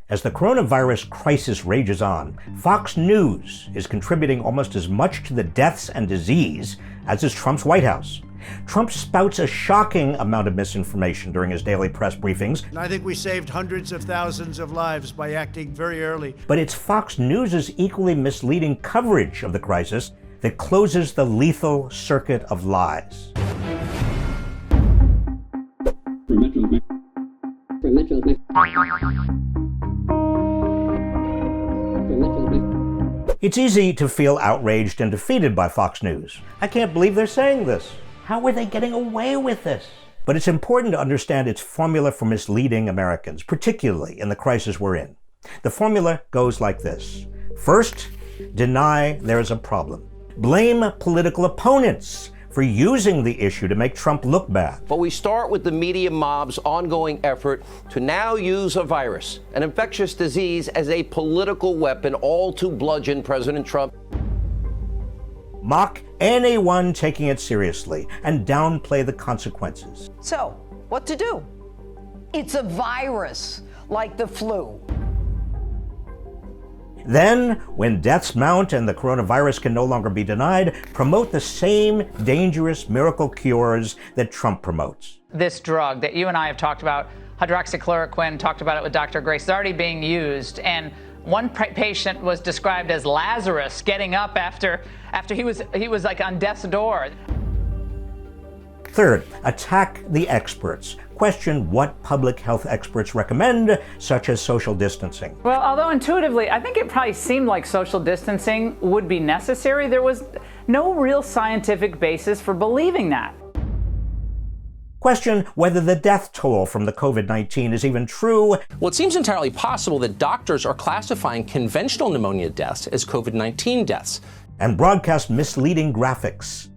As the coronavirus crisis rages on, Fox News is contributing almost as much to the deaths and disease as is Trump's White House. Trump spouts a shocking amount of misinformation during his daily press briefings. And I think we saved hundreds of thousands of lives by acting very early. But it's Fox News' equally misleading coverage of the crisis that closes the lethal circuit of lies. It's easy to feel outraged and defeated by Fox News. I can't believe they're saying this. How are they getting away with this? But it's important to understand its formula for misleading Americans, particularly in the crisis we're in. The formula goes like this. First, deny there is a problem. Blame political opponents for using the issue to make Trump look bad. But we start with the media mob's ongoing effort to now use a virus, an infectious disease, as a political weapon, all to bludgeon President Trump. Mock anyone taking it seriously and downplay the consequences. So, what to do? It's a virus, like the flu. Then, when deaths mount and the coronavirus can no longer be denied, promote the same dangerous miracle cures that Trump promotes. This drug that you and I have talked about, hydroxychloroquine, talked about it with Dr. Grace, is already being used. And one patient was described as Lazarus, getting up after he was like on death's door. Third, attack the experts. Question what public health experts recommend, such as social distancing. Well, although intuitively, I think it probably seemed like social distancing would be necessary, there was no real scientific basis for believing that. Question whether the death toll from the COVID-19 is even true. Well, it seems entirely possible that doctors are classifying conventional pneumonia deaths as COVID-19 deaths. And broadcast misleading graphics.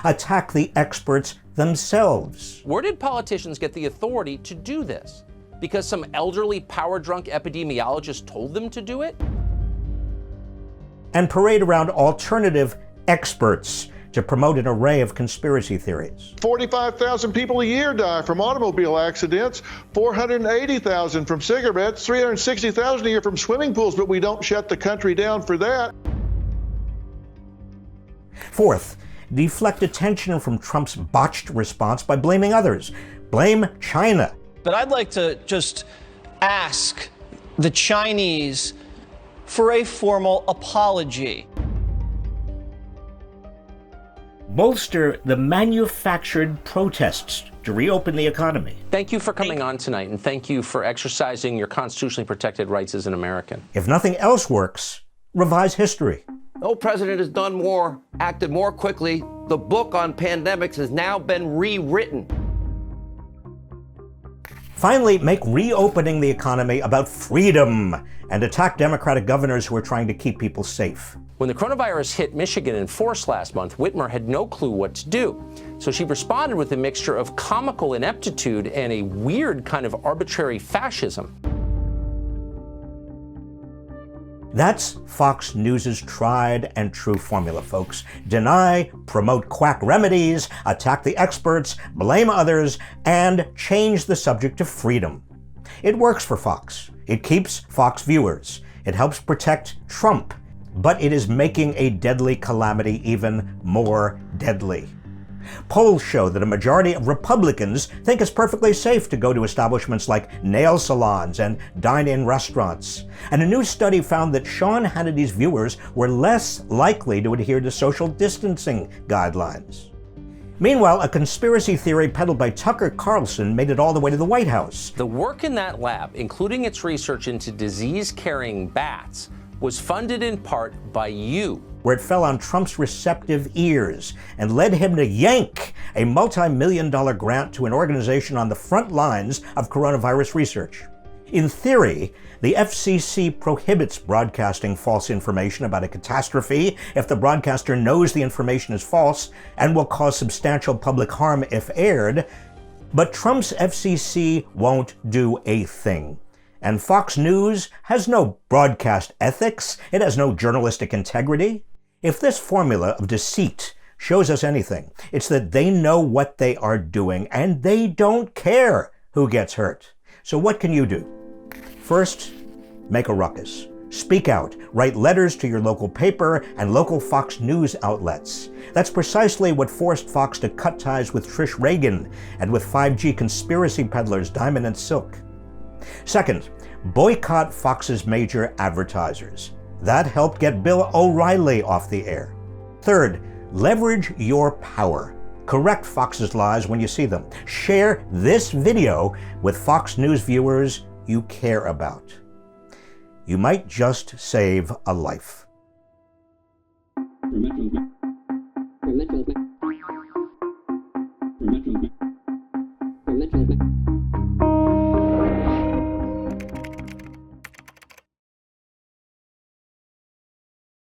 Attack the experts themselves. Where did politicians get the authority to do this? Because some elderly, power-drunk epidemiologist told them to do it? And parade around alternative experts to promote an array of conspiracy theories. 45,000 people a year die from automobile accidents, 480,000 from cigarettes, 360,000 a year from swimming pools, but we don't shut the country down for that. Fourth, deflect attention from Trump's botched response by blaming others. Blame China. But I'd like to just ask the Chinese for a formal apology. Bolster the manufactured protests to reopen the economy. Thank you for coming on tonight, and thank you for exercising your constitutionally protected rights as an American. If nothing else works, revise history. No president has done more, acted more quickly. The book on pandemics has now been rewritten. Finally, make reopening the economy about freedom and attack Democratic governors who are trying to keep people safe. When the coronavirus hit Michigan in force last month, Whitmer had no clue what to do. So she responded with a mixture of comical ineptitude and a weird kind of arbitrary fascism. That's Fox News' tried and true formula, folks. Deny, promote quack remedies, attack the experts, blame others, and change the subject to freedom. It works for Fox. It keeps Fox viewers. It helps protect Trump. But it is making a deadly calamity even more deadly. Polls show that a majority of Republicans think it's perfectly safe to go to establishments like nail salons and dine-in restaurants. And a new study found that Sean Hannity's viewers were less likely to adhere to social distancing guidelines. Meanwhile, a conspiracy theory peddled by Tucker Carlson made it all the way to the White House. The work in that lab, including its research into disease-carrying bats, was funded in part by you. Where it fell on Trump's receptive ears and led him to yank a multi-million-dollar grant to an organization on the front lines of coronavirus research. In theory, the FCC prohibits broadcasting false information about a catastrophe if the broadcaster knows the information is false and will cause substantial public harm if aired, but Trump's FCC won't do a thing. And Fox News has no broadcast ethics. It has no journalistic integrity. If this formula of deceit shows us anything, it's that they know what they are doing and they don't care who gets hurt. So what can you do? First, make a ruckus. Speak out. Write letters to your local paper and local Fox News outlets. That's precisely what forced Fox to cut ties with Trish Reagan and with 5G conspiracy peddlers Diamond and Silk. Second, boycott Fox's major advertisers. That helped get Bill O'Reilly off the air. Third, leverage your power. Correct Fox's lies when you see them. Share this video with Fox News viewers you care about. You might just save a life.